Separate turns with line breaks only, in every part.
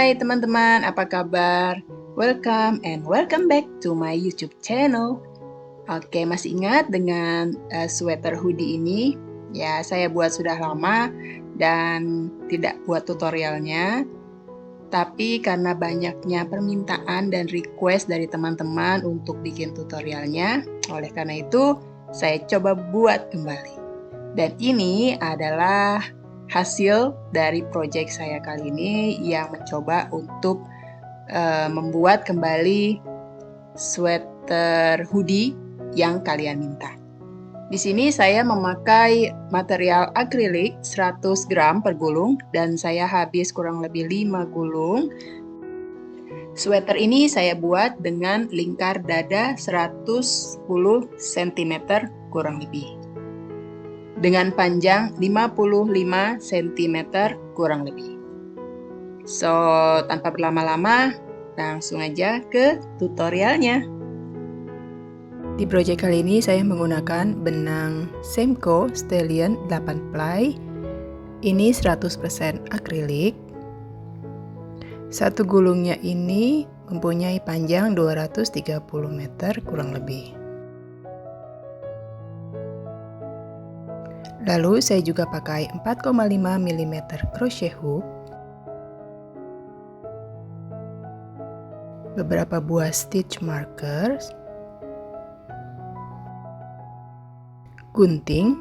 Hai teman-teman, apa kabar? Welcome and welcome back to my YouTube channel. Oke, masih ingat dengan sweater hoodie ini? Ya, saya buat sudah lama dan tidak buat tutorialnya. Tapi karena banyaknya permintaan dan request dari teman-teman untuk bikin tutorialnya, oleh karena itu saya coba buat kembali. Dan ini adalah hasil dari project saya kali ini yang mencoba untuk membuat kembali sweater hoodie yang kalian minta. Di sini saya memakai material akrilik 100 gram per gulung dan saya habis kurang lebih 5 gulung. Sweater ini saya buat dengan lingkar dada 110 cm kurang lebih. Dengan panjang 55 cm kurang lebih. So, tanpa berlama-lama, langsung aja ke tutorialnya. Di project kali ini saya menggunakan benang Semco Stallion 8 ply. Ini 100% akrilik. Satu gulungnya ini mempunyai panjang 230 meter kurang lebih. Lalu saya juga pakai 4,5 mm crochet hook, beberapa buah stitch markers, gunting,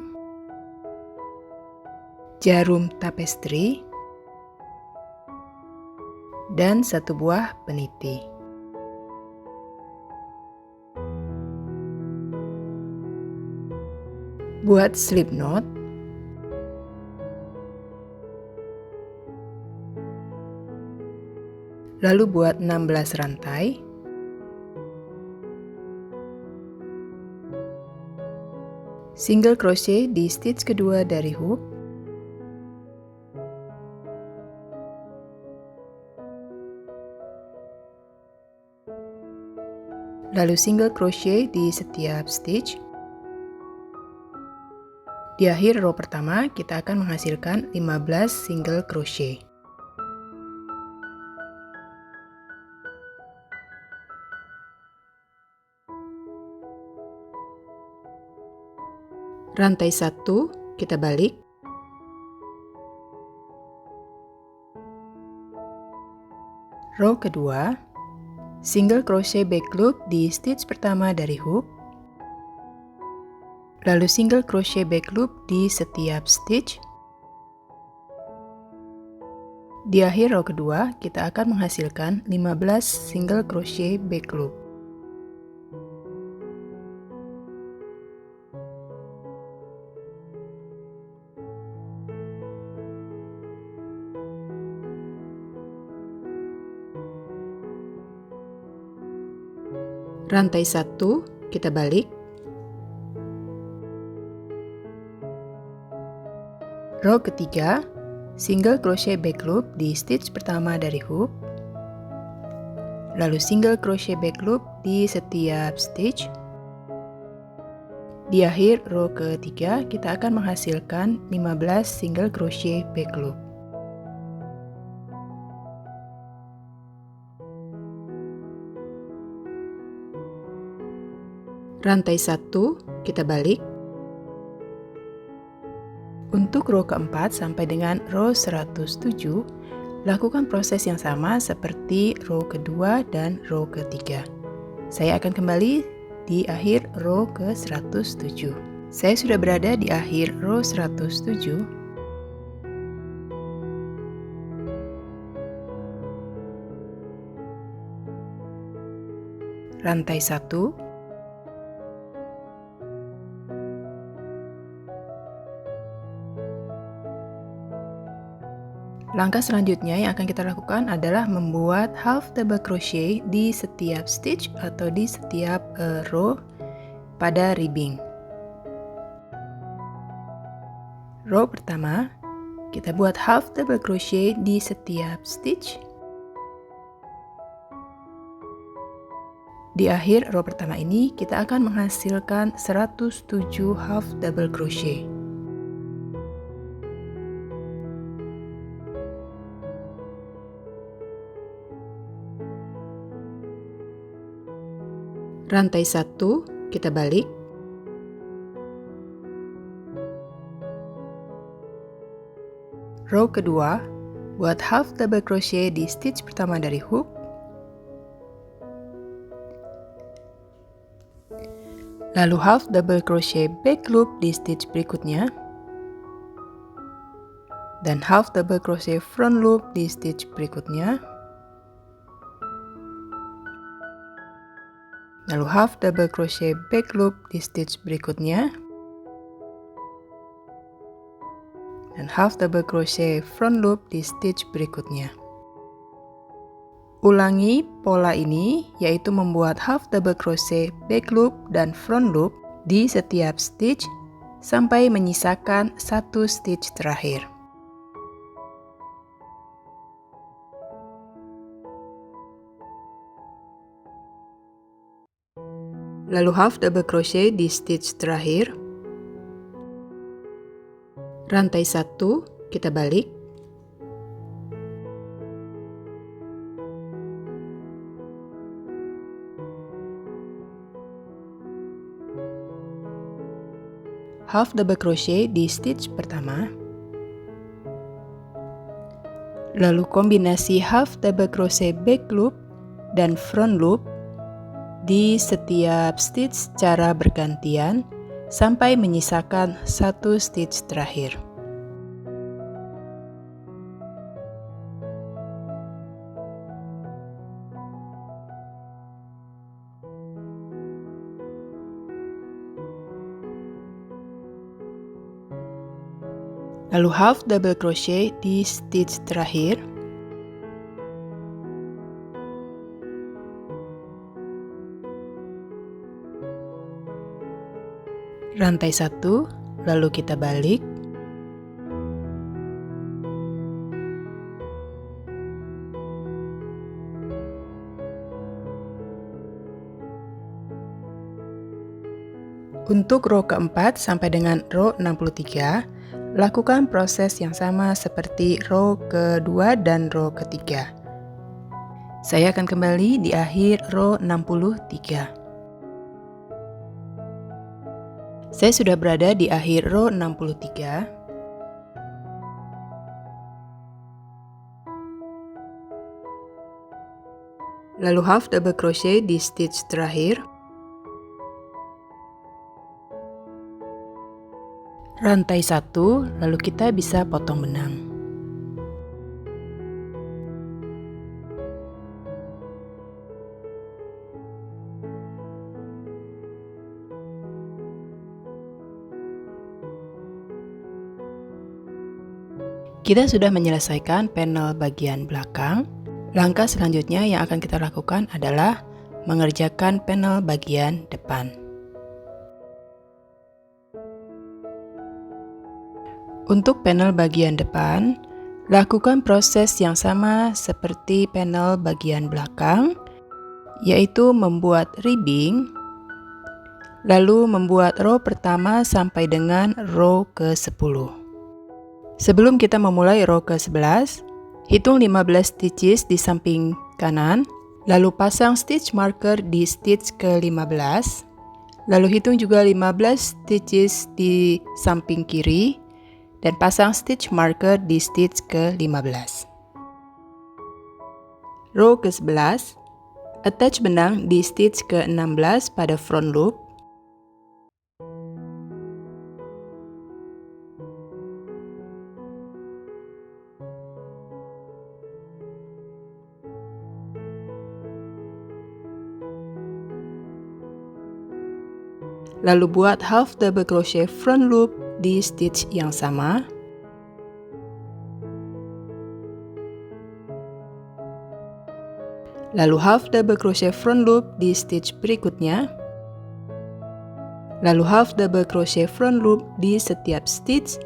jarum tapestry, dan satu buah peniti. Buat slip knot, lalu buat 16 rantai, single crochet di stitch kedua dari hook, lalu single crochet di setiap stitch. Di akhir row pertama kita akan menghasilkan 15 single crochet. Rantai 1 kita balik. Row kedua, single crochet back loop di stitch pertama dari hook. Lalu single crochet back loop di setiap stitch. Di akhir row kedua, kita akan menghasilkan 15 single crochet back loop. Rantai 1 kita balik. Row ketiga, single crochet back loop di stitch pertama dari hook. Lalu single crochet back loop di setiap stitch. Di akhir row ketiga kita akan menghasilkan 15 single crochet back loop. Rantai 1 kita balik. Untuk row keempat sampai dengan row 107, lakukan proses yang sama seperti row kedua dan row ketiga. Saya akan kembali di akhir row ke 107. Saya sudah berada di akhir row 107. Rantai 1. Langkah selanjutnya yang akan kita lakukan adalah membuat half double crochet di setiap stitch atau di setiap row pada ribbing. Row pertama, kita buat half double crochet di setiap stitch. Di akhir row pertama ini, kita akan menghasilkan 107 half double crochet. Rantai 1, kita balik. Row kedua, buat half double crochet di stitch pertama dari hook. Lalu half double crochet back loop di stitch berikutnya. Dan half double crochet front loop di stitch berikutnya. Lalu half double crochet back loop di stitch berikutnya. Dan half double crochet front loop di stitch berikutnya. Ulangi pola ini, yaitu membuat half double crochet back loop dan front loop di setiap stitch sampai menyisakan satu stitch terakhir. Lalu half double crochet di stitch terakhir. Rantai 1, kita balik. Half double crochet di stitch pertama. Lalu kombinasi half double crochet back loop dan front loop di setiap stitch secara bergantian sampai menyisakan satu stitch terakhir. Lalu half double crochet di stitch terakhir. Rantai 1, lalu kita balik. Untuk row keempat sampai dengan row 63, lakukan proses yang sama seperti row kedua dan row ketiga. Saya akan kembali di akhir row 63. Saya sudah berada di akhir row 63. Lalu half double crochet di stitch terakhir. Rantai 1, lalu kita bisa potong benang. Kita sudah menyelesaikan panel bagian belakang. Langkah selanjutnya yang akan kita lakukan adalah mengerjakan panel bagian depan. Untuk panel bagian depan, lakukan proses yang sama seperti panel bagian belakang, yaitu membuat ribbing, lalu membuat row pertama sampai dengan row ke-10. Sebelum kita memulai row ke-11, hitung 15 stitches di samping kanan, lalu pasang stitch marker di stitch ke-15, lalu hitung juga 15 stitches di samping kiri, dan pasang stitch marker di stitch ke-15. Row ke-11, attach benang di stitch ke-16 pada front loop. Lalu buat half double crochet front loop di stitch yang sama. Lalu half double crochet front loop di stitch berikutnya. Lalu half double crochet front loop di setiap stitch.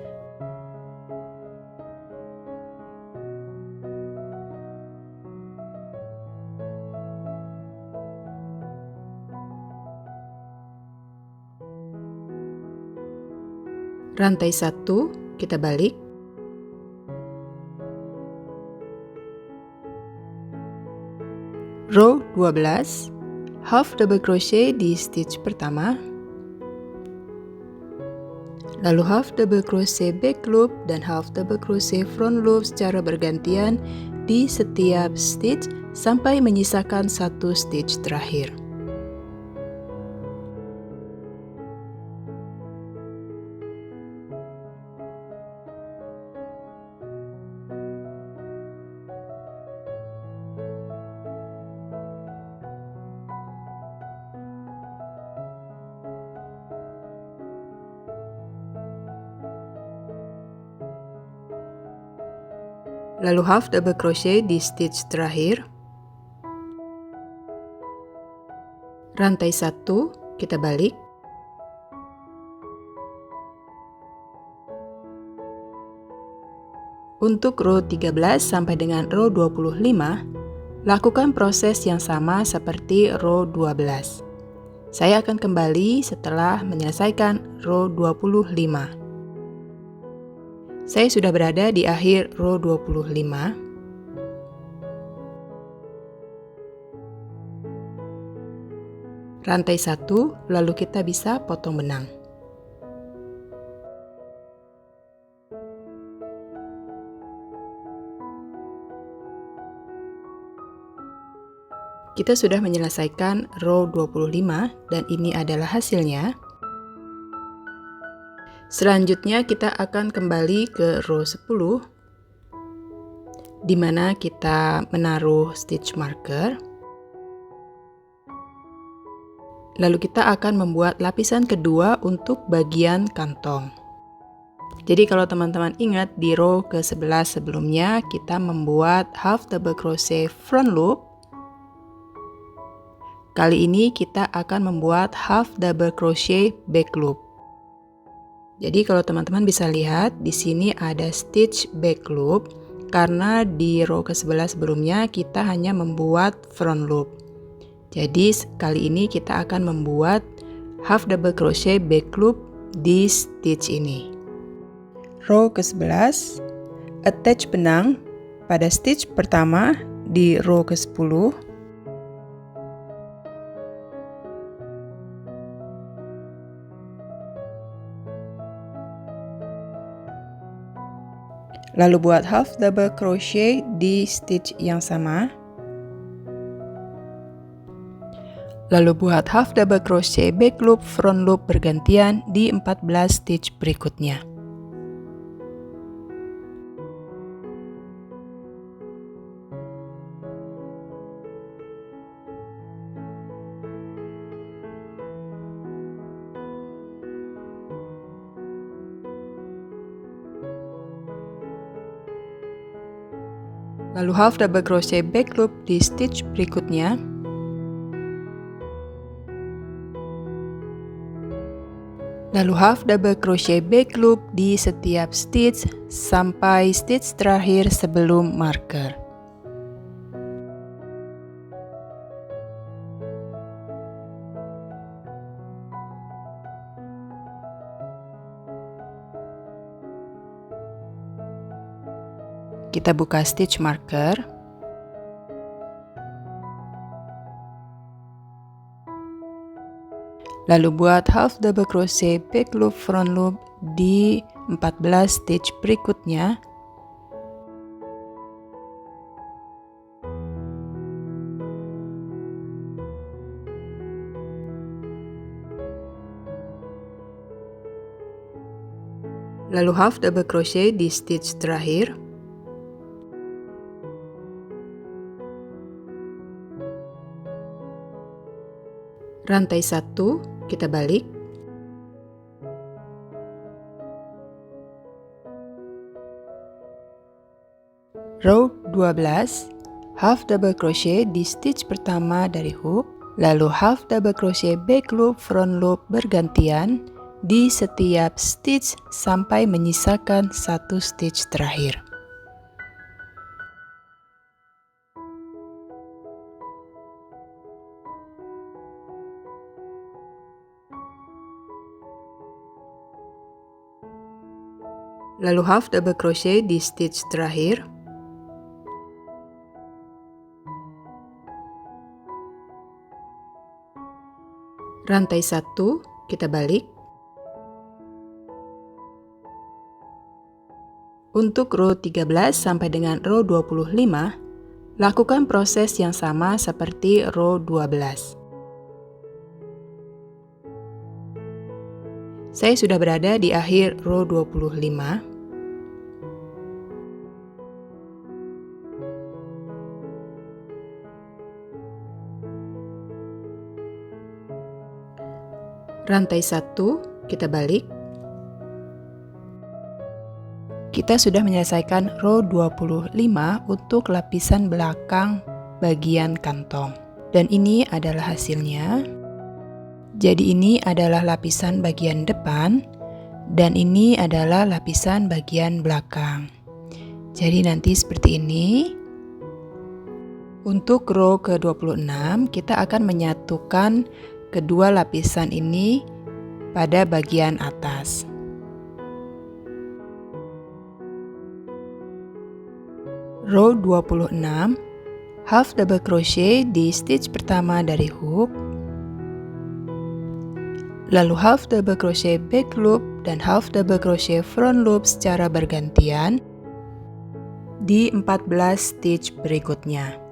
Rantai 1, kita balik. Row 12, half double crochet di stitch pertama, lalu half double crochet back loop dan half double crochet front loop secara bergantian di setiap stitch sampai menyisakan satu stitch terakhir. Lalu half double crochet di stitch terakhir, rantai 1 kita balik, untuk row 13 sampai dengan row 25 lakukan proses yang sama seperti row 12. Saya akan kembali setelah menyelesaikan row 25. Saya sudah berada di akhir row 25. Rantai 1, lalu kita bisa potong benang. Kita sudah menyelesaikan row 25 dan ini adalah hasilnya. Selanjutnya kita akan kembali ke row 10 di mana kita menaruh stitch marker. Lalu kita akan membuat lapisan kedua untuk bagian kantong. Jadi kalau teman-teman ingat di row ke-11 sebelumnya kita membuat half double crochet front loop. Kali ini kita akan membuat half double crochet back loop. Jadi kalau teman-teman bisa lihat di sini ada stitch back loop karena di row ke-11 sebelumnya kita hanya membuat front loop. Jadi kali ini kita akan membuat half double crochet back loop di stitch ini. Row ke-11, attach benang pada stitch pertama di row ke-10. Lalu buat half double crochet di stitch yang sama. Lalu buat half double crochet back loop front loop bergantian di 14 stitch berikutnya. Lalu half double crochet back loop di stitch berikutnya. Lalu half double crochet back loop di setiap stitch sampai stitch terakhir sebelum marker. Kita buka stitch marker. Lalu buat half double crochet back loop front loop di 14 stitch berikutnya. Lalu half double crochet di stitch terakhir. Rantai 1 kita balik. Row 12, half double crochet di stitch pertama dari hook, lalu half double crochet back loop front loop bergantian di setiap stitch sampai menyisakan satu stitch terakhir. Lalu half double crochet di stitch terakhir. Rantai 1, kita balik. Untuk row 13 sampai dengan row 25, lakukan proses yang sama seperti row 12. Saya sudah berada di akhir row 25. Rantai 1, kita balik. Kita sudah menyelesaikan row 25 untuk lapisan belakang bagian kantong. Dan ini adalah hasilnya. Jadi ini adalah lapisan bagian depan, dan ini adalah lapisan bagian belakang. Jadi nanti seperti ini. Untuk row ke-26, kita akan menyatukan kedua lapisan ini pada bagian atas. Row 26, half double crochet di stitch pertama dari hook, lalu half double crochet back loop dan half double crochet front loop secara bergantian di 14 stitch berikutnya.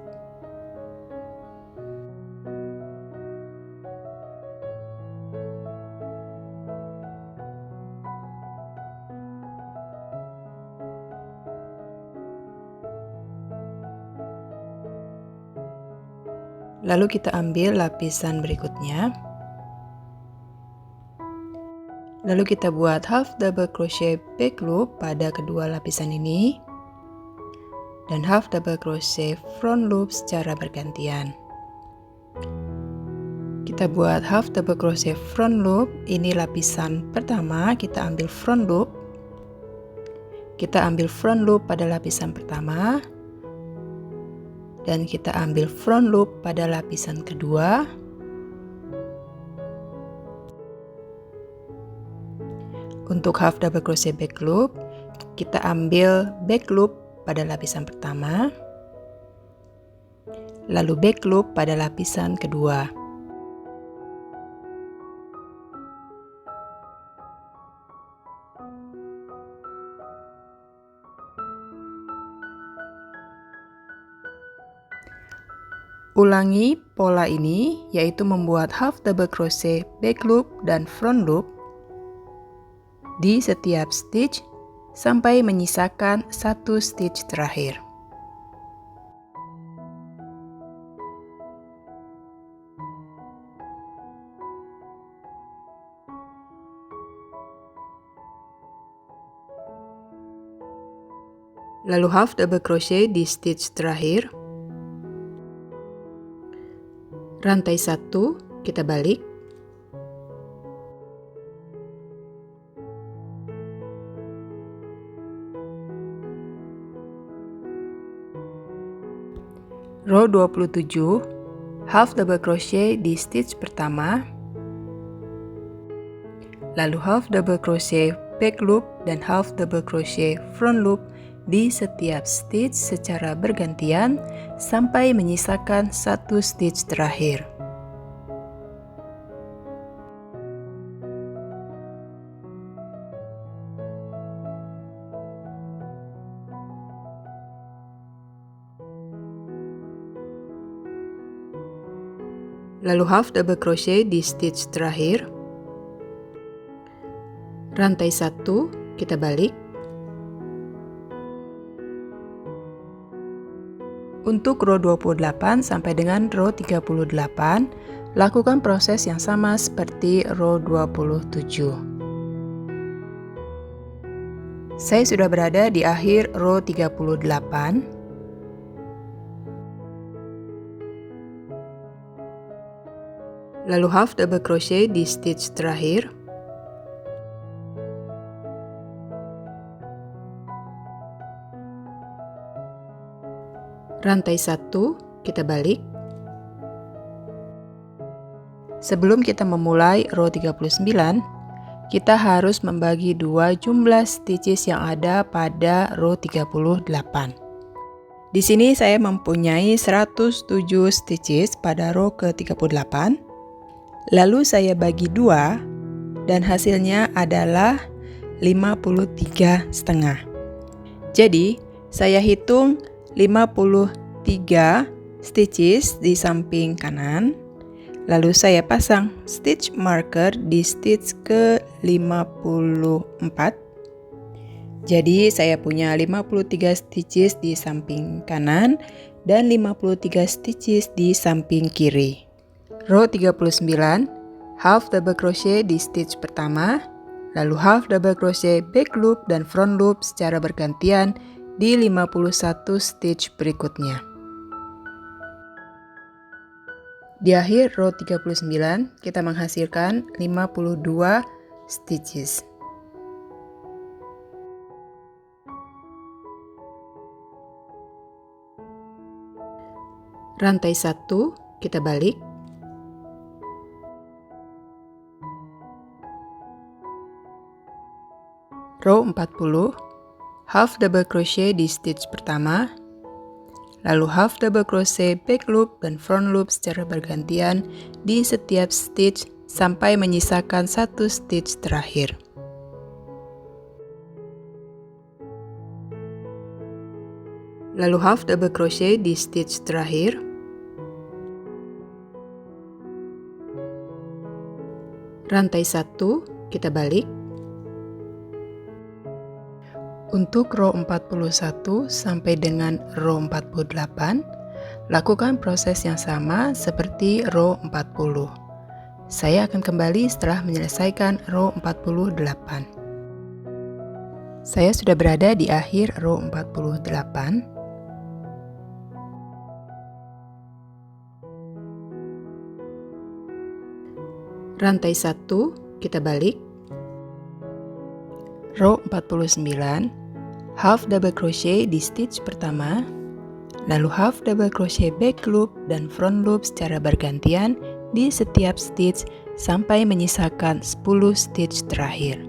Lalu kita ambil lapisan berikutnya. Lalu kita buat half double crochet back loop pada kedua lapisan ini. Dan half double crochet front loop secara bergantian. Kita buat half double crochet front loop, ini lapisan pertama, kita ambil front loop. Kita ambil front loop pada lapisan pertama. Dan kita ambil front loop pada lapisan kedua. Untuk half double crochet back loop, kita ambil back loop pada lapisan pertama, lalu back loop pada lapisan kedua. Ulangi pola ini, yaitu membuat half double crochet back loop dan front loop di setiap stitch sampai menyisakan satu stitch terakhir. Lalu half double crochet di stitch terakhir. Rantai 1, kita balik. Row 27, half double crochet di stitch pertama, lalu half double crochet back loop dan half double crochet front loop di setiap stitch secara bergantian sampai menyisakan satu stitch terakhir. Lalu half double crochet di stitch terakhir. Rantai 1, kita balik. Untuk row 28 sampai dengan row 38, lakukan proses yang sama seperti row 27. Saya sudah berada di akhir row 38. Lalu half double crochet di stitch terakhir. Rantai 1, kita balik. Sebelum kita memulai row 39, kita harus membagi dua jumlah stitches yang ada pada row 38. Di sini saya mempunyai 107 stitches pada row ke-38. Lalu saya bagi 2 dan hasilnya adalah 53,5. Jadi, saya hitung 53 stitches di samping kanan. Lalu saya pasang stitch marker di stitch ke-54. Jadi saya punya 53 stitches di samping kanan dan 53 stitches di samping kiri. Row 39, half double crochet di stitch pertama, lalu half double crochet back loop dan front loop secara bergantian di 51 stitch berikutnya. Di akhir row 39, kita menghasilkan 52 stitches. Rantai 1, kita balik. Row 40, half double crochet di stitch pertama, lalu half double crochet back loop dan front loop secara bergantian di setiap stitch sampai menyisakan 1 stitch terakhir. Lalu half double crochet di stitch terakhir. Rantai 1, kita balik. Untuk row 41 sampai dengan row 48, lakukan proses yang sama seperti row 40. Saya akan kembali setelah menyelesaikan row 48. Saya sudah berada di akhir row 48. Rantai 1, kita balik. Row 49, half double crochet di stitch pertama, lalu half double crochet back loop dan front loop secara bergantian di setiap stitch sampai menyisakan 10 stitch terakhir.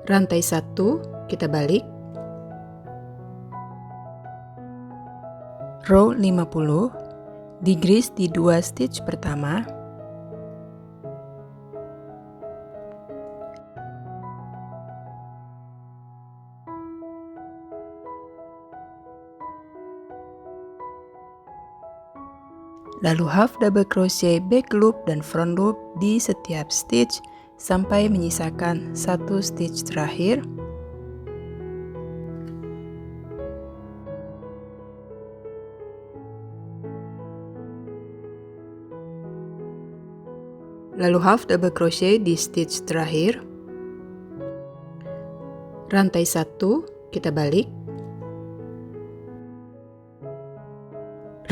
Rantai 1, kita balik. Row 50, digrease di 2 stitch pertama, lalu half double crochet back loop dan front loop di setiap stitch sampai menyisakan 1 stitch terakhir. Lalu half double crochet di stitch terakhir. Rantai 1, kita balik.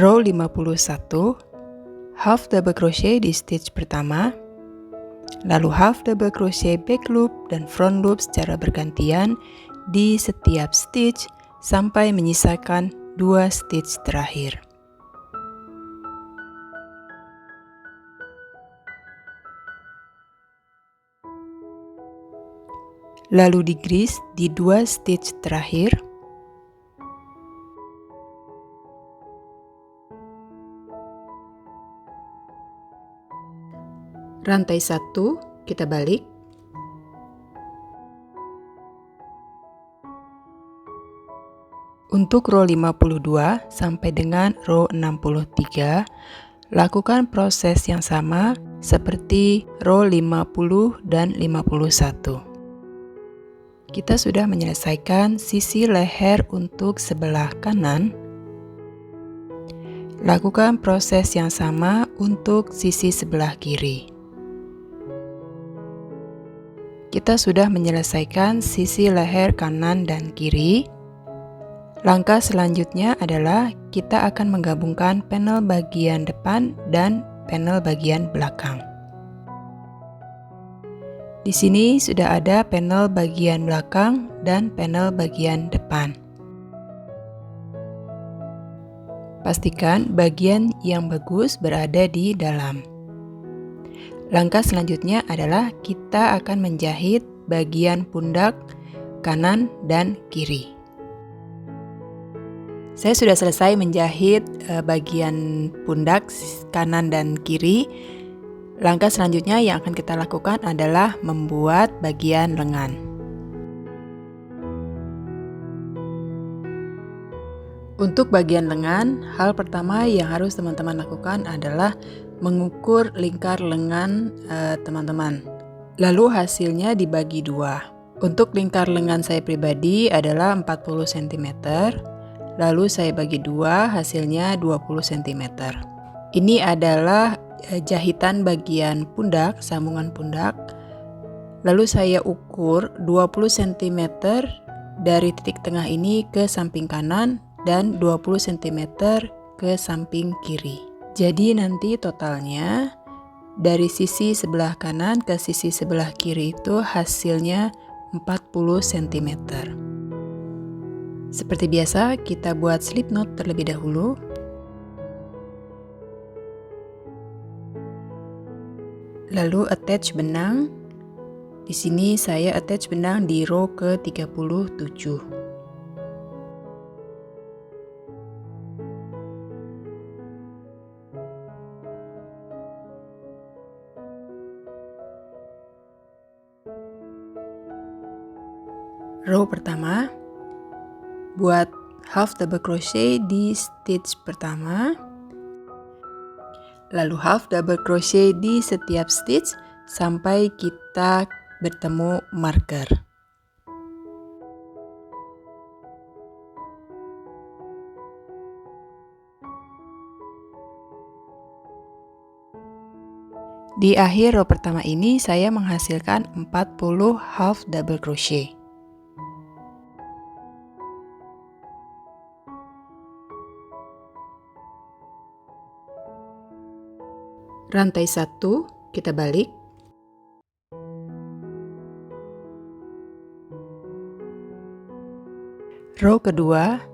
Row 51, half double crochet di stitch pertama, lalu half double crochet back loop dan front loop secara bergantian di setiap stitch sampai menyisakan 2 stitch terakhir. Lalu digrease di 2 stitch terakhir. Rantai 1, kita balik. Untuk row 52 sampai dengan row 63, lakukan proses yang sama seperti row 50 dan 51. Kita sudah menyelesaikan sisi leher untuk sebelah kanan. Lakukan proses yang sama untuk sisi sebelah kiri. Kita sudah menyelesaikan sisi leher kanan dan kiri. Langkah selanjutnya adalah kita akan menggabungkan panel bagian depan dan panel bagian belakang. Di sini sudah ada panel bagian belakang dan panel bagian depan. Pastikan bagian yang bagus berada di dalam. Langkah selanjutnya adalah kita akan menjahit bagian pundak kanan dan kiri. Saya sudah selesai menjahit bagian pundak kanan dan kiri. Langkah selanjutnya yang akan kita lakukan adalah membuat bagian lengan. Untuk bagian lengan, hal pertama yang harus teman-teman lakukan adalah mengukur lingkar lengan teman-teman. Lalu hasilnya dibagi dua. Untuk lingkar lengan saya pribadi adalah 40 cm. Lalu saya bagi dua, hasilnya 20 cm. Ini adalah jahitan bagian pundak, sambungan pundak. Lalu saya ukur 20 cm dari titik tengah ini ke samping kanan dan 20 cm ke samping kiri. Jadi nanti totalnya dari sisi sebelah kanan ke sisi sebelah kiri itu hasilnya 40 cm. Seperti biasa, kita buat slip knot terlebih dahulu. Lalu attach benang. Di sini saya attach benang di row ke-37. Row pertama, buat half double crochet di stitch pertama, lalu half double crochet di setiap stitch sampai kita bertemu marker. Di akhir row pertama ini saya menghasilkan 40 half double crochet. Rantai 1 kita balik. Row kedua,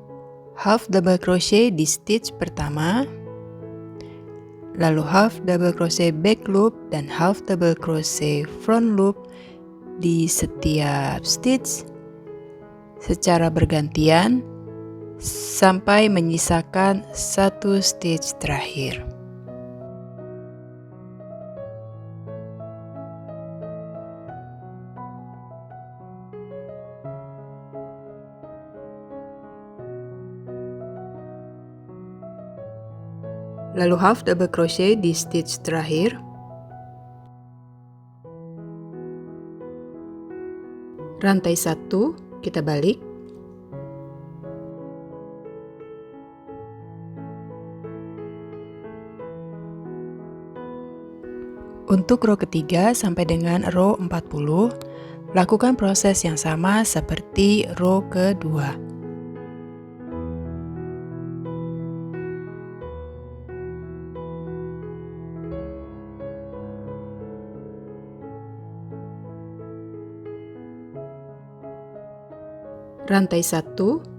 half double crochet di stitch pertama, lalu half double crochet back loop dan half double crochet front loop di setiap stitch secara bergantian sampai menyisakan satu stitch terakhir. Lalu half double crochet di stitch terakhir. Rantai 1 kita balik. Untuk row ketiga sampai dengan row 40, lakukan proses yang sama seperti row kedua. Rantai 1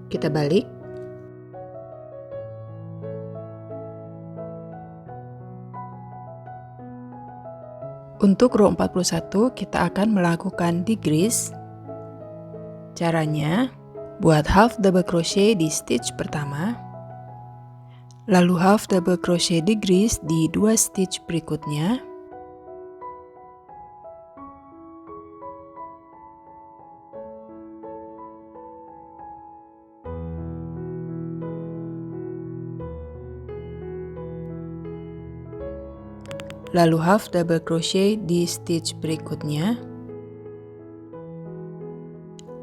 kita balik. Untuk row 41 kita akan melakukan decrease. Caranya, buat half double crochet di stitch pertama, lalu half double crochet decrease di 2 stitch berikutnya. Lalu half double crochet di stitch berikutnya,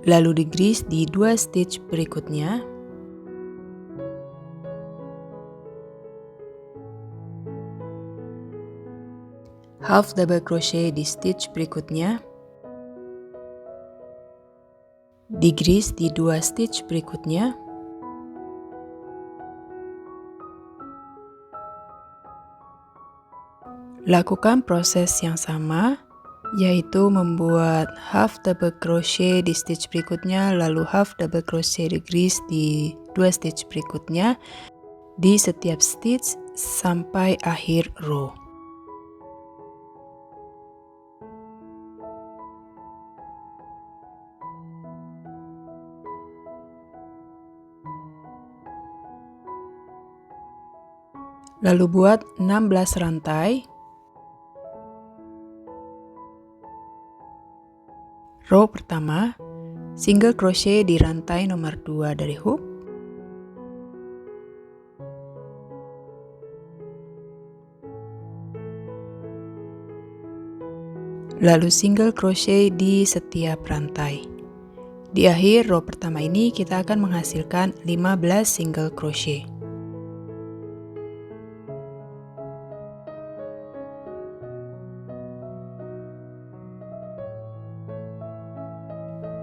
lalu decrease di 2 stitch berikutnya, half double crochet di stitch berikutnya, decrease di 2 stitch berikutnya, lakukan proses yang sama, yaitu membuat half double crochet di stitch berikutnya, lalu half double crochet decrease di 2 stitch berikutnya di setiap stitch sampai akhir row. Lalu buat 16 rantai. Row pertama, single crochet di rantai nomor 2 dari hook. Lalu single crochet di setiap rantai. Di akhir row pertama ini kita akan menghasilkan 15 single crochet.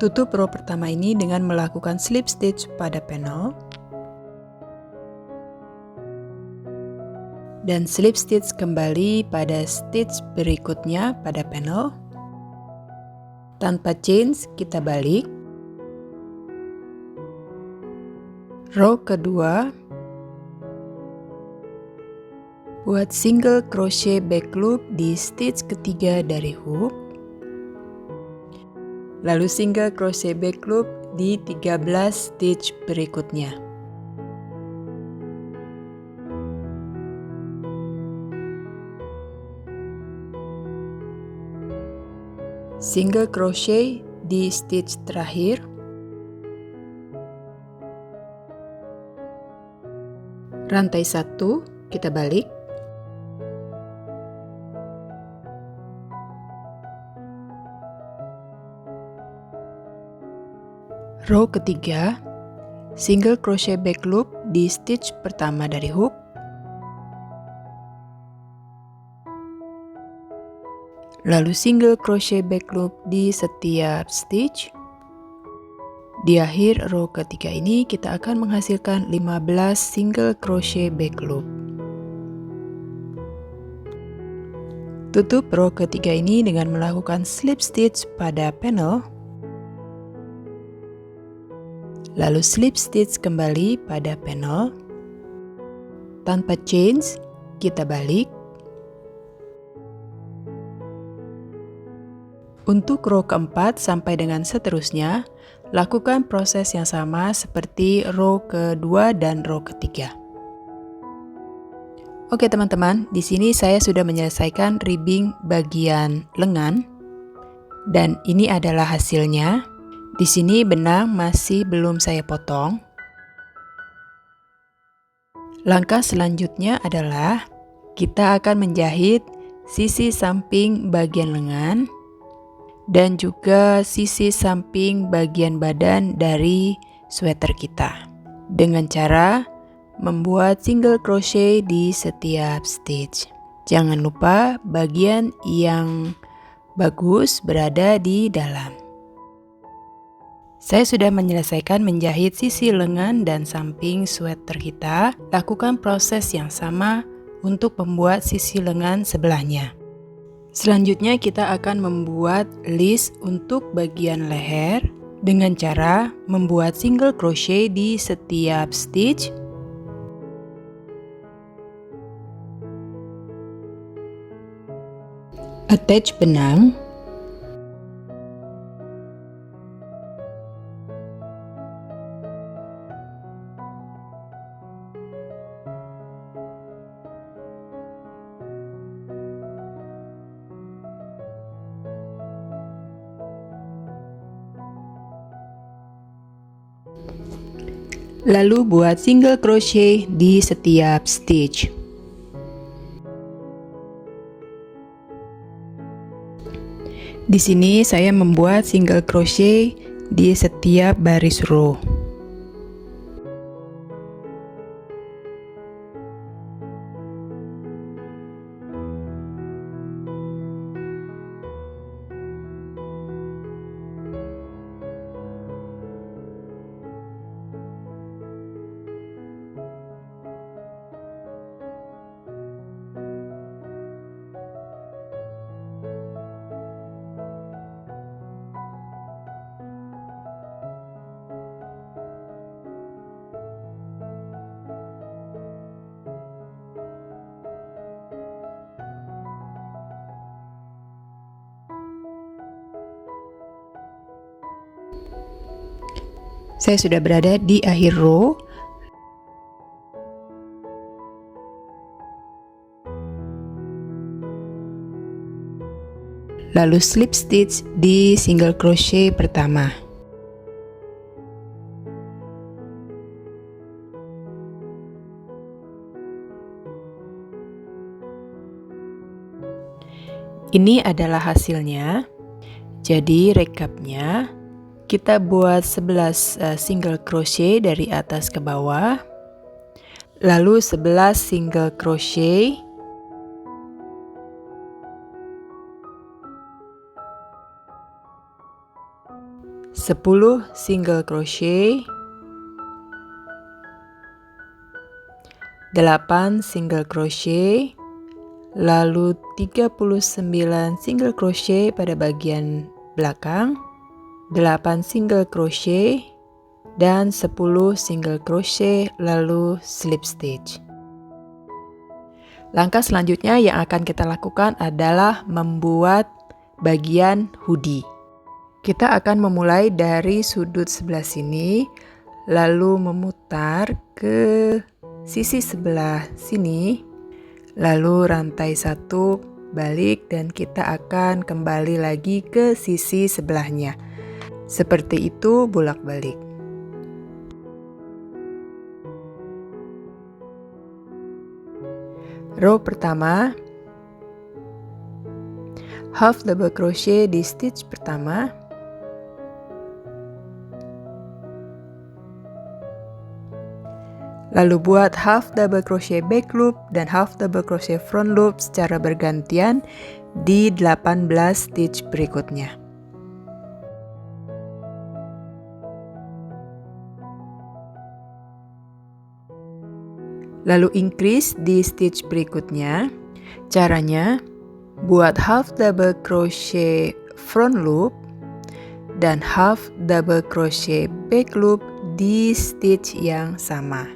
Tutup row pertama ini dengan melakukan slip stitch pada panel dan slip stitch kembali pada stitch berikutnya pada panel. Tanpa change, kita balik. Row kedua, buat single crochet back loop di stitch ketiga dari hook. Lalu single crochet back loop di 13 stitch berikutnya. Single crochet di stitch terakhir. Rantai 1, kita balik. Row ketiga, single crochet back loop di stitch pertama dari hook. Lalu single crochet back loop di setiap stitch. Di akhir row ketiga ini kita akan menghasilkan 15 single crochet back loop. Tutup row ketiga ini dengan melakukan slip stitch pada panel. Lalu slip stitch kembali pada panel. Tanpa change, kita balik. Untuk row keempat sampai dengan seterusnya, lakukan proses yang sama seperti row kedua dan row ketiga. Oke teman-teman, di sini saya sudah menyelesaikan ribbing bagian lengan dan ini adalah hasilnya. Di sini benang masih belum saya potong. Langkah selanjutnya adalah kita akan menjahit sisi samping bagian lengan dan juga sisi samping bagian badan dari sweater kita dengan cara membuat single crochet di setiap stitch. Jangan lupa bagian yang bagus berada di dalam. Saya sudah menyelesaikan menjahit sisi lengan dan samping sweater kita. Lakukan proses yang sama untuk membuat sisi lengan sebelahnya. Selanjutnya kita akan membuat list untuk bagian leher dengan cara membuat single crochet di setiap stitch. Attach benang. Lalu buat single crochet di setiap stitch. Di sini saya membuat single crochet di setiap baris row. Saya sudah berada di akhir row. lalu slip stitch di single crochet pertama. Ini adalah hasilnya. Jadi recapnya, kita buat 11 single crochet dari atas ke bawah, lalu 11 single crochet, sepuluh single crochet, 8 single crochet, lalu 39 single crochet pada bagian belakang, 8 single crochet, dan 10 single crochet lalu slip stitch. Langkah selanjutnya yang akan kita lakukan adalah membuat bagian hoodie. Kita akan memulai dari sudut sebelah sini, lalu memutar ke sisi sebelah sini, lalu rantai satu balik dan kita akan kembali lagi ke sisi sebelahnya. Seperti itu bolak-balik. Row pertama, half double crochet di stitch pertama, lalu buat half double crochet back loop dan half double crochet front loop secara bergantian di 18 stitch berikutnya. Lalu increase di stitch berikutnya. Caranya, buat half double crochet front loop dan half double crochet back loop di stitch yang sama.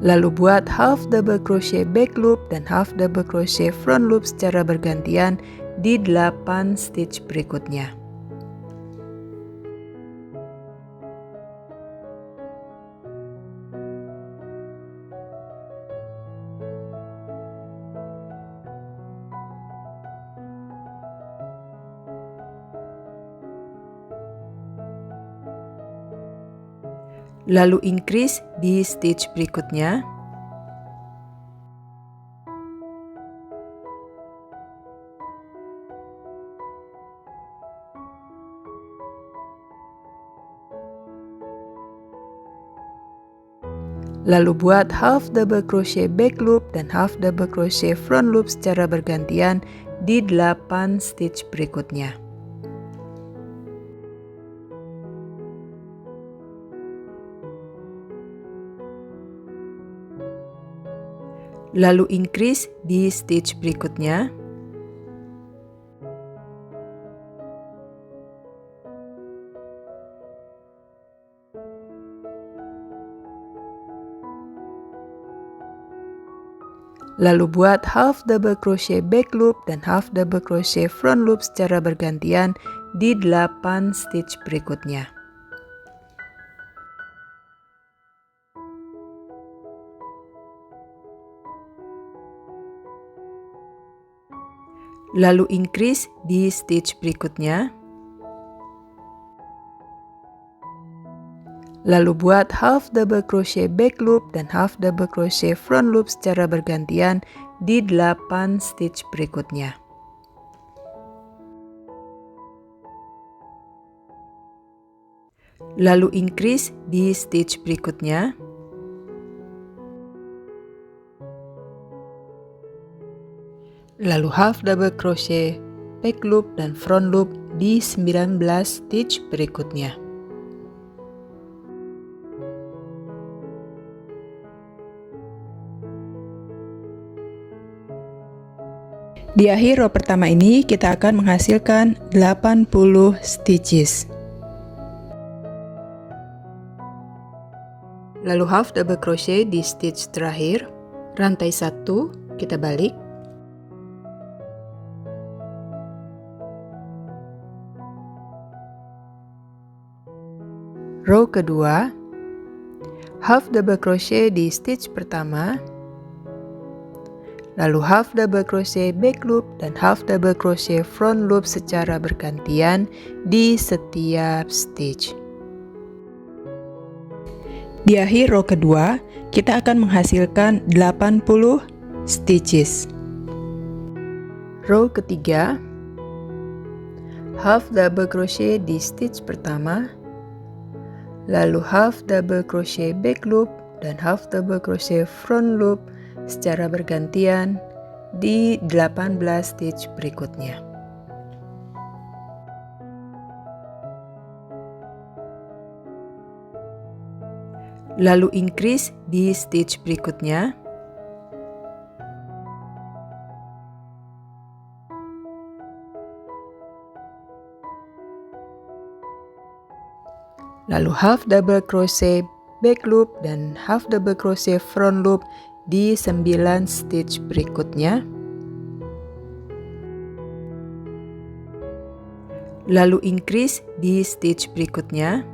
Lalu buat half double crochet back loop dan half double crochet front loop secara bergantian di 8 stitch berikutnya. Lalu increase di stitch berikutnya. Lalu buat half double crochet back loop dan half double crochet front loop secara bergantian di 8 stitch berikutnya. Lalu increase di stitch berikutnya. Lalu buat half double crochet back loop dan half double crochet front loop secara bergantian di 8 stitch berikutnya. Lalu increase di stitch berikutnya. Lalu buat half double crochet back loop dan half double crochet front loop secara bergantian di 8 stitch berikutnya. Lalu increase di stitch berikutnya. Lalu half double crochet back loop dan front loop di 19 stitch berikutnya. Di akhir row pertama ini kita akan menghasilkan 80 stitches. Lalu half double crochet di stitch terakhir, rantai 1 kita balik. Row kedua, half double crochet di stitch pertama, lalu half double crochet back loop dan half double crochet front loop secara bergantian di setiap stitch. Di akhir row kedua, kita akan menghasilkan 80 stitches. Row ketiga, half double crochet di stitch pertama, lalu half double crochet back loop dan half double crochet front loop secara bergantian di 18 stitch berikutnya. Lalu increase di stitch berikutnya. Lalu half double crochet back loop dan half double crochet front loop di 9 stitch berikutnya. Lalu increase di stitch berikutnya.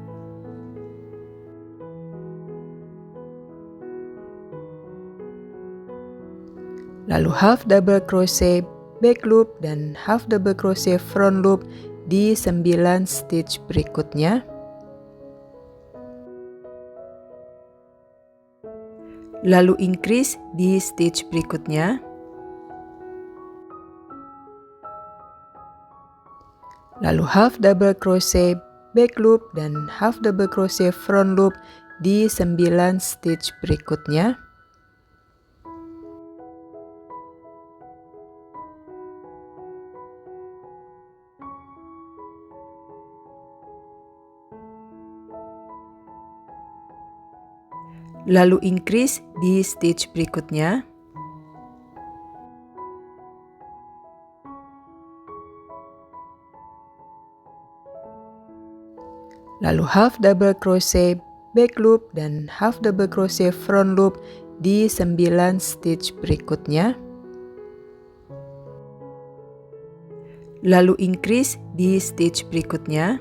Lalu half double crochet back loop dan half double crochet front loop di 9 stitch berikutnya. Lalu increase di stitch berikutnya. Lalu half double crochet back loop dan half double crochet front loop di 9 stitch berikutnya. Lalu increase di stitch berikutnya. Lalu half double crochet back loop dan half double crochet front loop di 9 stitch berikutnya. Lalu increase di stitch berikutnya.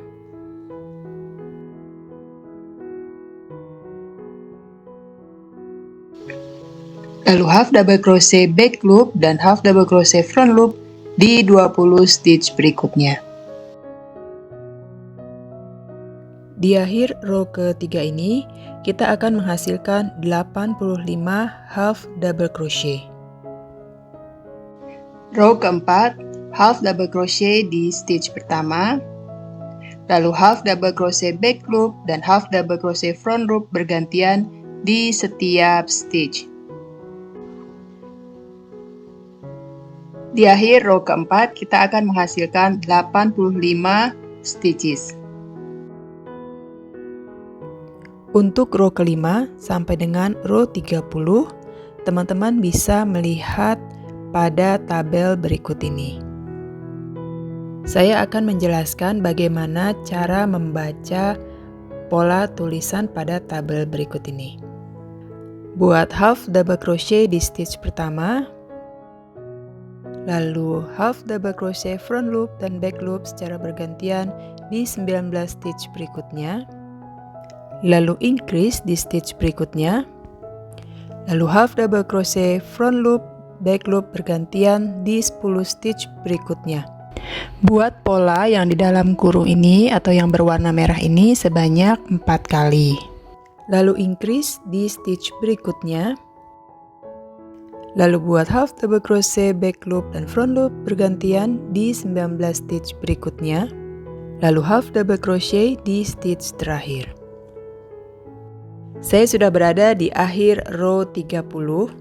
Lalu half double crochet back loop dan half double crochet front loop di 20 stitch berikutnya. Di akhir row ketiga ini, kita akan menghasilkan 85 half double crochet. Row keempat, half double crochet di stitch pertama, lalu half double crochet back loop dan half double crochet front loop bergantian di setiap stitch. Di akhir row keempat, kita akan menghasilkan 85 stitches. Untuk row kelima sampai dengan row 30, teman-teman bisa melihat pada tabel berikut ini. Saya akan menjelaskan bagaimana cara membaca pola tulisan pada tabel berikut ini. Buat half double crochet di stitch pertama, lalu half double crochet front loop dan back loop secara bergantian di 19 stitch berikutnya, lalu increase di stitch berikutnya, lalu half double crochet front loop, back loop bergantian di 10 stitch berikutnya. Buat pola yang di dalam kurung ini atau yang berwarna merah ini sebanyak 4 kali. Lalu increase di stitch berikutnya. Lalu buat half double crochet back loop dan front loop bergantian di 19 stitch berikutnya. Lalu half double crochet di stitch terakhir. Saya sudah berada di akhir row 30.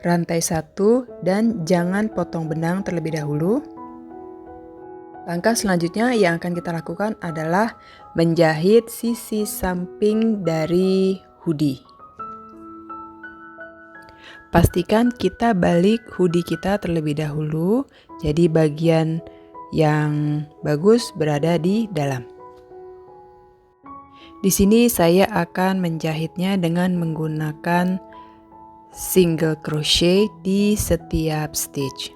Rantai 1 dan jangan potong benang terlebih dahulu. Langkah selanjutnya yang akan kita lakukan adalah menjahit sisi samping dari hoodie. Pastikan kita balik hoodie kita terlebih dahulu, jadi bagian yang bagus berada di dalam. Di sini saya akan menjahitnya dengan menggunakan single crochet di setiap stitch.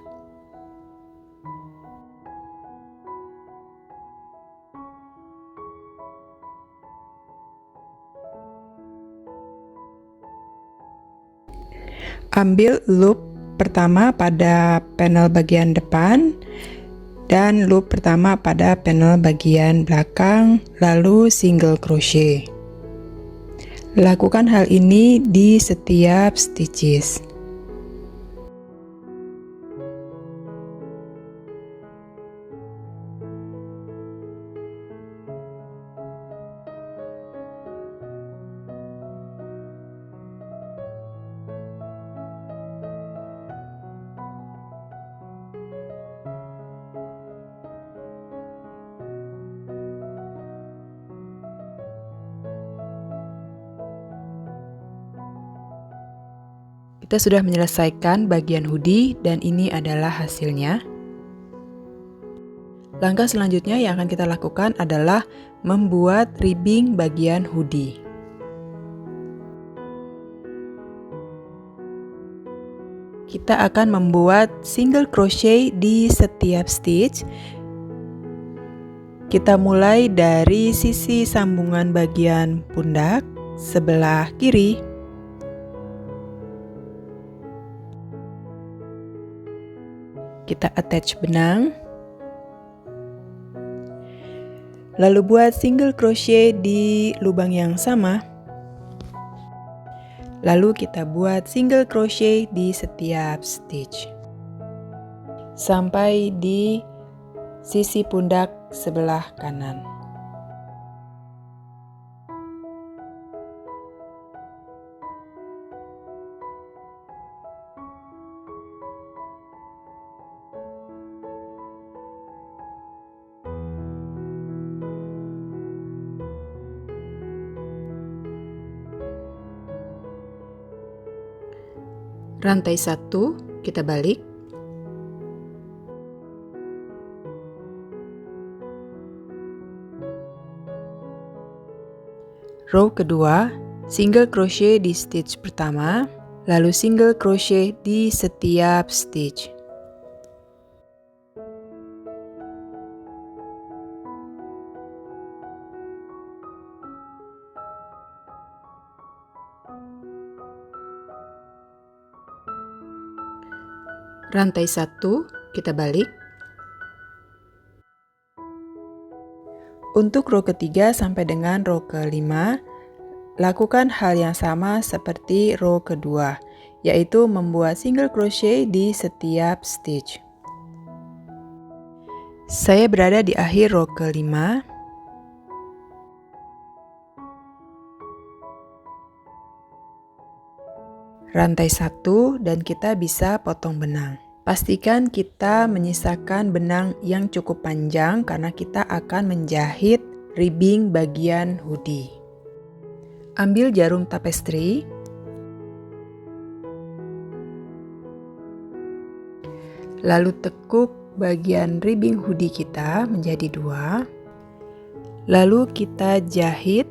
Ambil loop pertama pada panel bagian depan dan loop pertama pada panel bagian belakang, lalu single crochet. Lakukan hal ini di setiap stitches. Kita sudah menyelesaikan bagian hoodie dan ini adalah hasilnya. Langkah selanjutnya yang akan kita lakukan adalah membuat ribbing bagian hoodie. Kita akan membuat single crochet di setiap stitch. Kita mulai dari sisi sambungan bagian pundak sebelah kiri. Kita attach benang, lalu buat single crochet di lubang yang sama, lalu kita buat single crochet di setiap stitch sampai di sisi pundak sebelah kanan. Rantai 1 kita balik. Row kedua, single crochet di stitch pertama, lalu single crochet di setiap stitch. Rantai 1 kita balik. Untuk row ketiga sampai dengan row kelima, lakukan hal yang sama seperti row kedua, yaitu membuat single crochet di setiap stitch. Saya berada di akhir row kelima. Rantai 1 dan kita bisa potong benang. Pastikan kita menyisakan benang yang cukup panjang karena kita akan menjahit ribbing bagian hoodie. Ambil jarum tapestry. Lalu tekuk bagian ribbing hoodie kita menjadi 2. Lalu kita jahit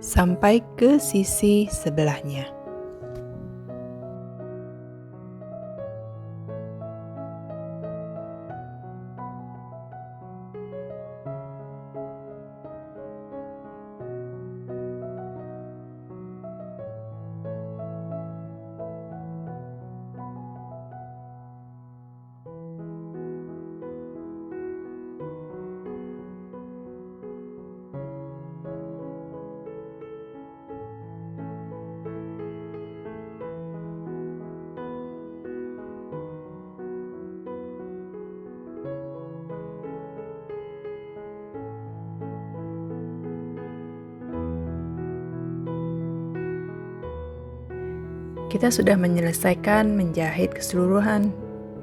sampai ke sisi sebelahnya. Kita sudah menyelesaikan menjahit keseluruhan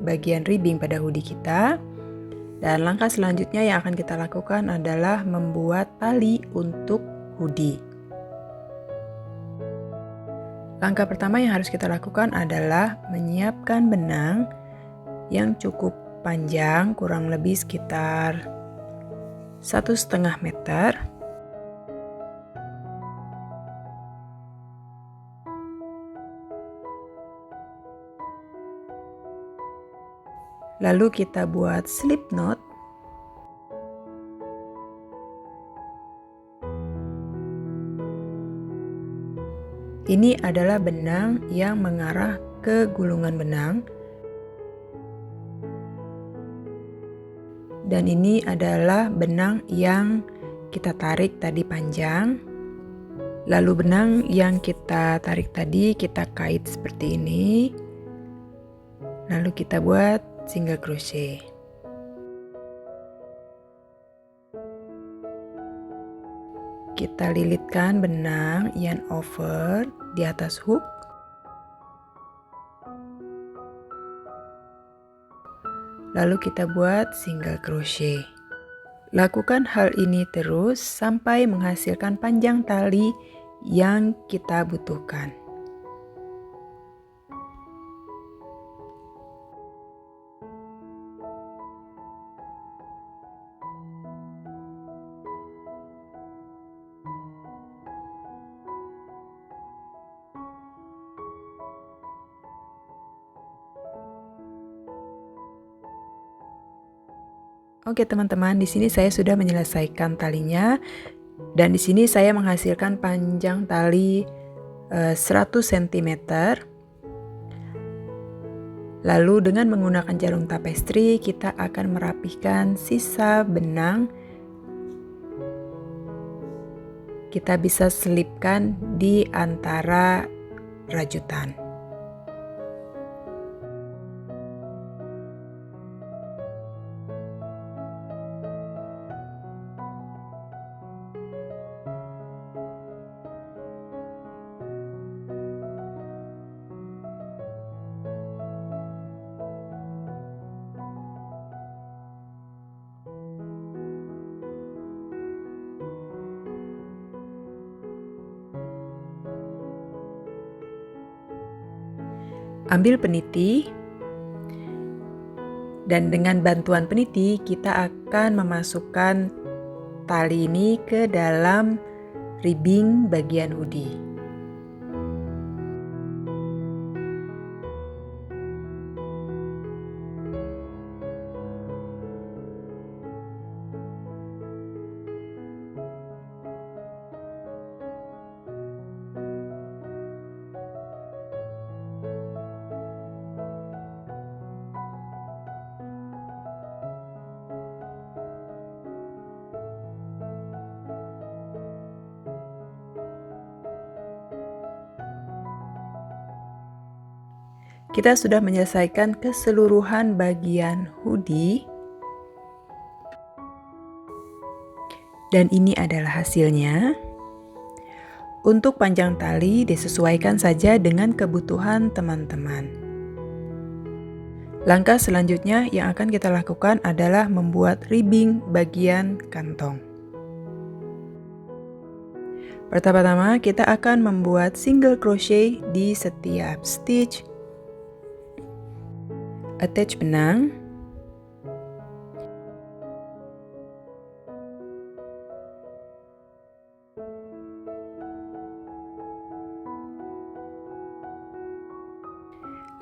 bagian ribbing pada hoodie kita. Dan langkah selanjutnya yang akan kita lakukan adalah membuat tali untuk hoodie. Langkah pertama yang harus kita lakukan adalah menyiapkan benang yang cukup panjang, kurang lebih sekitar 1,5 meter. Lalu kita buat slip knot. Ini adalah benang yang mengarah ke gulungan benang. Dan ini adalah benang yang kita tarik tadi panjang. Lalu benang yang kita tarik tadi kita kait seperti ini. Lalu kita buat single crochet. Kita lilitkan benang yarn over di atas hook. Lalu kita buat single crochet. Lakukan hal ini terus sampai menghasilkan panjang tali yang kita butuhkan. Oke teman-teman, di sini saya sudah menyelesaikan talinya dan di sini saya menghasilkan panjang tali 100 cm. Lalu dengan menggunakan jarum tapestri kita akan merapihkan sisa benang. Kita bisa selipkan di antara rajutan. Ambil peniti dan dengan bantuan peniti kita akan memasukkan tali ini ke dalam ribbing bagian hoodie. Kita sudah menyelesaikan keseluruhan bagian hoodie. Dan ini adalah hasilnya. Untuk panjang tali disesuaikan saja dengan kebutuhan teman-teman. Langkah selanjutnya yang akan kita lakukan adalah membuat ribbing bagian kantong. Pertama-tama kita akan membuat single crochet di setiap stitch. Attach benang.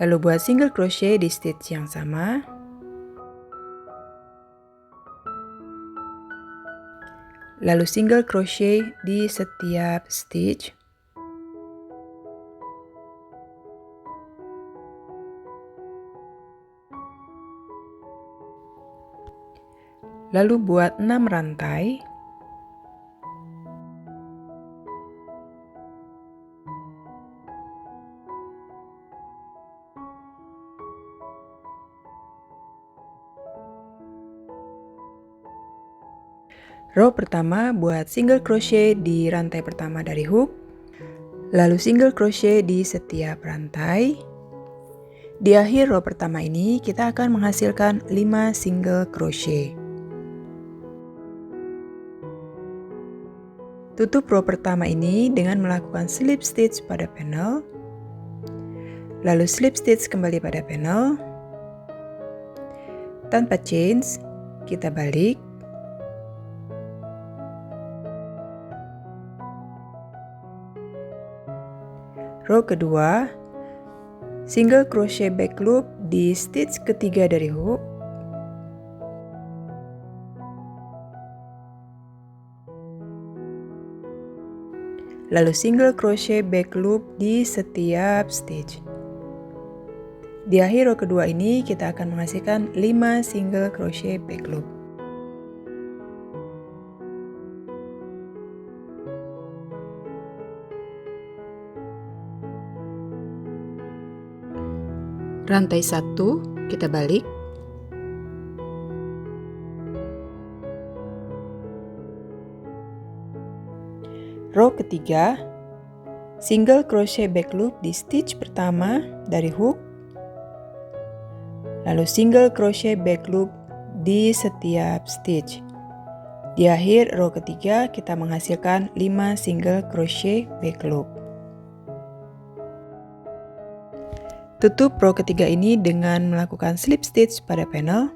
Lalu buat single crochet di stitch yang sama. Lalu single crochet di setiap stitch. Lalu buat 6 rantai. Row pertama buat single crochet di rantai pertama dari hook. Lalu single crochet di setiap rantai. Di akhir row pertama ini kita akan menghasilkan 5 single crochet. Tutup row pertama ini dengan melakukan slip stitch pada panel. Lalu slip stitch kembali pada panel. Tanpa chains, kita balik. Row kedua, single crochet back loop di stitch ketiga dari hook. Lalu single crochet back loop di setiap stitch. Di akhir row kedua ini kita akan menghasilkan 5 single crochet back loop. Rantai 1 kita balik. Row ketiga, single crochet back loop di stitch pertama dari hook, lalu single crochet back loop di setiap stitch. Di akhir row ketiga kita menghasilkan 5 single crochet back loop. Tutup row ketiga ini dengan melakukan slip stitch pada panel.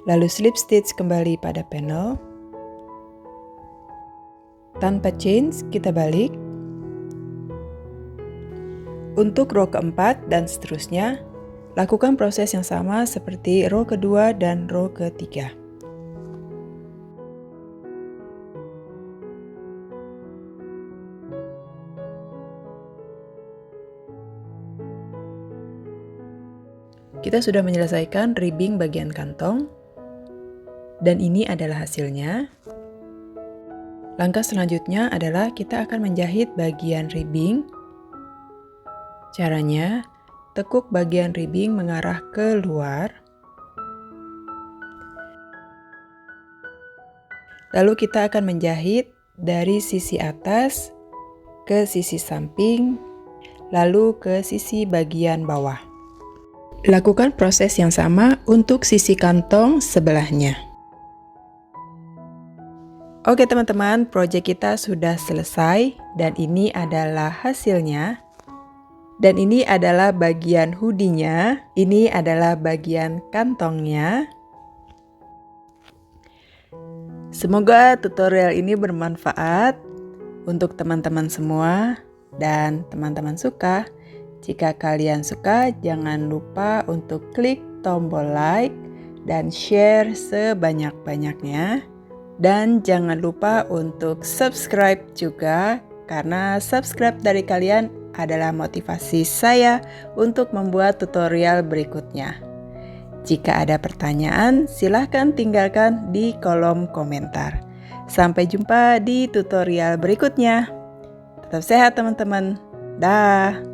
Lalu slip stitch kembali pada panel. Tanpa chain, kita balik. Untuk row keempat dan seterusnya, lakukan proses yang sama seperti row kedua dan row ketiga. Kita sudah menyelesaikan ribbing bagian kantong. Dan ini adalah hasilnya. Langkah selanjutnya adalah kita akan menjahit bagian ribbing. Caranya, tekuk bagian ribbing mengarah ke luar. Lalu kita akan menjahit dari sisi atas ke sisi samping, lalu ke sisi bagian bawah. Lakukan proses yang sama untuk sisi kantong sebelahnya. Oke teman-teman, proyek kita sudah selesai dan ini adalah hasilnya. Dan ini adalah bagian hoodie-nya, ini adalah bagian kantongnya. Semoga tutorial ini bermanfaat untuk teman-teman semua dan teman-teman suka. Jika kalian suka, jangan lupa untuk klik tombol like dan share sebanyak-banyaknya. Dan jangan lupa untuk subscribe juga, karena subscribe dari kalian adalah motivasi saya untuk membuat tutorial berikutnya. Jika ada pertanyaan, silahkan tinggalkan di kolom komentar. Sampai jumpa di tutorial berikutnya. Tetap sehat teman-teman. Dah.